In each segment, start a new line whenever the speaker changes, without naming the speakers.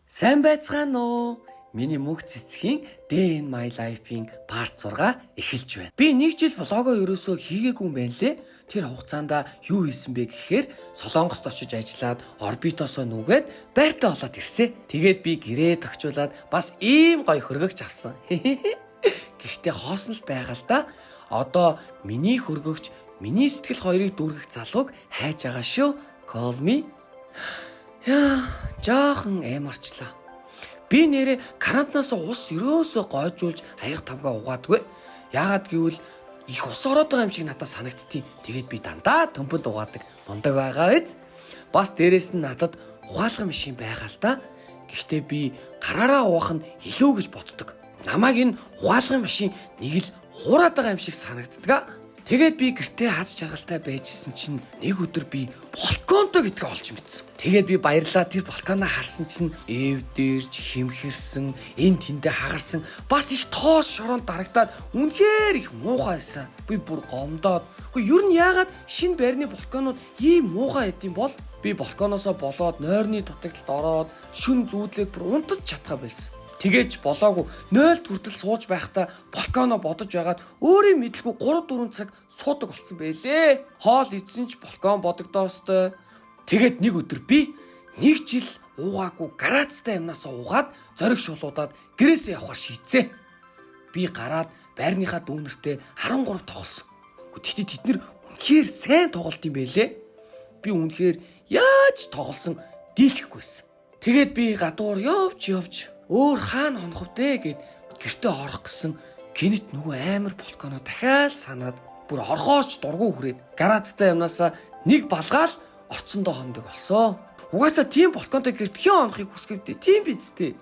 Сайн байцгаана уу? Миний мөнх цэцгийн Day in My Life-ийн part 6 эхэлж байна. Би 1 жил влогоо ерөөсөө хийгээгүй юм байна лээ. Тэр хугацаанд юу хийсэн бэ гэхээр Солонгост очиж ажиллаад орбитосоо нүгээд байртаа болоод ирсэн. Тэгээд би гэрээ тогтчуулаад бас ийм гоё хөргөгч авсан. Гэхдээ хоосон л байгаа л да. Одоо миний хөргөгч, миний сэтгэл хоёрыг дүүргэх залууг хайж байгаа шүү. Call me. Яа, жаахан эморчлаа. Би нэрээ карантинаас ус ерөөсөө гойжуулж аяг тавгаа угаадгүй. Яагаад гэвэл их ус ороод байгаа юм шиг надад санагдтiin. Тэгээд би дандаа төмпөнд угаадаг мундаг байгаа биз. Бас дээрэс нь надад угаалгын машин байгаа л да. Гэхдээ би гараараа угаах нь илүү гэж боддог. Намайг энэ угаалгын машин нэг л хуураад байгаа юм шиг санагддаг. Тэгээд би гэртээ хаз чаргалтай байжсэн чинь нэг өдөр би балконтой гэдгээ олж мэдсэн. Тэгээд би баярлаа тэр балконоо харсан чинь эвдэрж химхэрсэн, эн тэндээ хагарсан, бас их тоос шорон дарагдаад үнэхээр их муухай байсан. Би бүр гомдоод. Гэхдээ ер нь яагаад шинэ байрны балконууд ийм муухай гэдэм бол би балконоосоо болоод нойрны дутагдлалд ороод шүн зүүдлээд бүр унтаж чадхаа байсан. Тэгэж болоогүй 0 хүртэл сууж байхдаа балконоо бодож байгаад өөрийн мэдлгүй 3-4 цаг суудаг болсон байлээ. Хоол идсэн ч балкон бодогдоостой. Тэгээд нэг өдөр би 1 жил уугаагүй гараацтай юмнасаа уугаад зориг шулуудаад гэрээсээ явахаар шийдсэн. Би гараад байрныхаа дүүнэртэй 13 тоглосон. Гэхдээ тэд нэр үнэхээр сайн тоглолт юм байлээ. Би үнэхээр яаж тоглосон дийлэхгүйсэн. Тэгээд би гадуур явж өөр хаана хонховдээ гэд гэртээ орох гэсэн гинэт нөгөө амар балконоо дахиад санаад бүр орхооч дургу хүрээд гараацтай юмнасаа нэг балгаал орцондоо хондог болсон. Угаасаа тийм балконтой гэрт хэн онохыг хүсгэвдээ тийм бидтэй.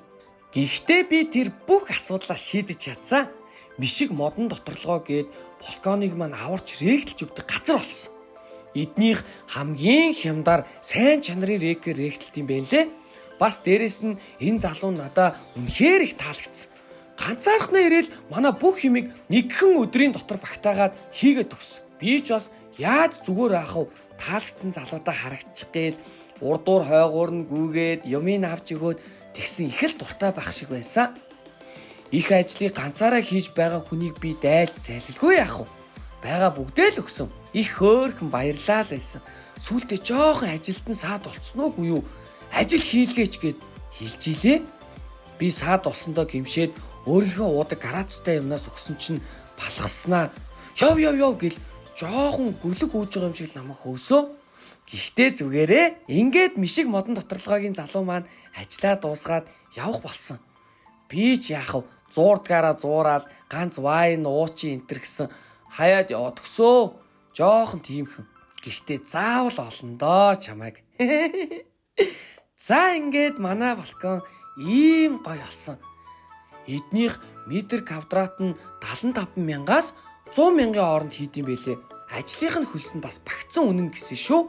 Гэхдээ би тэр бүх асуудлаа шийдэж чадсан. Мишиг модон доторлогоо гээд балконыг маань аварч ректэлж өгдөг газар болсон. Эднийх хамгийн хямдар сайн чанарын рекер ректэлт юм байна лээ. Бас дээрэс нь энэ залуу надаа үнэхээр их таалагдсан. Ганцаархнаа ирээл манай бүх юмыг нэгхэн өдрийн дотор багтаагаад хийгээд өгсөн. Би ч бас яаж зүгээр аах вэ? Таалагдсан залуудаа харагчих гээл урдуур хойгуур нь гүгээд юмыг авч өгөөд тэгсэн их л дуртай байх шиг байсан. Их ажлыг ганцаараа хийж байгаа хүнийг би дайлж зайлгүй яах вэ? Бага бүгдээ л өгсөн. Их хөөрхөн баярлаа л байсан. Сүүлдээ жоохон ажилтан саад болцсон уу юу? Ажил хийлгээч гэд хэлж илээ. Би саад болсондоо гимшээд өөрийнхөө уудаг гараацтай юмнаас өгсөн чинь балгаснаа. Яв гэл жоохон гөлөг үүж байгаа юм шиг намайг хөөсөө. Гэхдээ зүгээрээ ингээд мишиг модон доторлогоогийн залуу маань ажлаа дуусгаад явах болсон. Би ч яах вэ? Зуурдгаараа зуураад ганц вайн уучин энтер гэсэн хаяад яваад өгсөө. Жоохон тиймхэн. Гэхдээ заавал олон доо чамайг. За ингээд манай балкон ийм гоё болсон. Эднийх метр квадрат нь 75 мянгаас 100 мянган хооронд хийдэм байлээ. Ажлынх нь хөлс нь бас багцсан үнэн гэсэн шүү.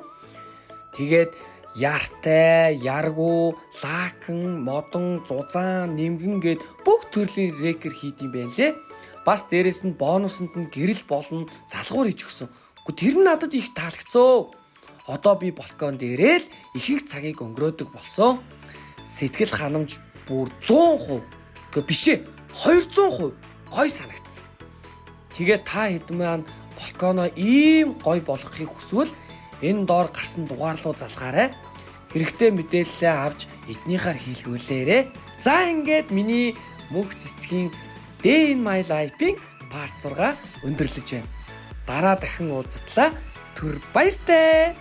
Тэгээд яртай, яргуу, лакн, модон, зузаан, нимгэн гээд бүх төрлийн рекер хийдэм байлээ. Бас дээрэс нь бонусанд нь гэрэл болон залгуур хийж өгсөн. Тэр нь надад их таалагдсан. Одоо би балкон дээрээ л их цагийг өнгөрөөдөг болсон. Сэтгэл ханамж бүр 100%, бишээ 200% гоё санагдсан. Тэгээд та хэд маань балконоо ийм гоё болгохыг хүсвэл энэ доор гарсан дугаар руу залгаарай. Хэрэгтэй мэдээлэлээ авч эднийхээр хийлгүүлээрэй. За ингээд миний мөнх цэцгийн Day in My Life-ийн part 6 өндөрлөж байна. Дараа дахин уулзтлаа. Түр баяртай.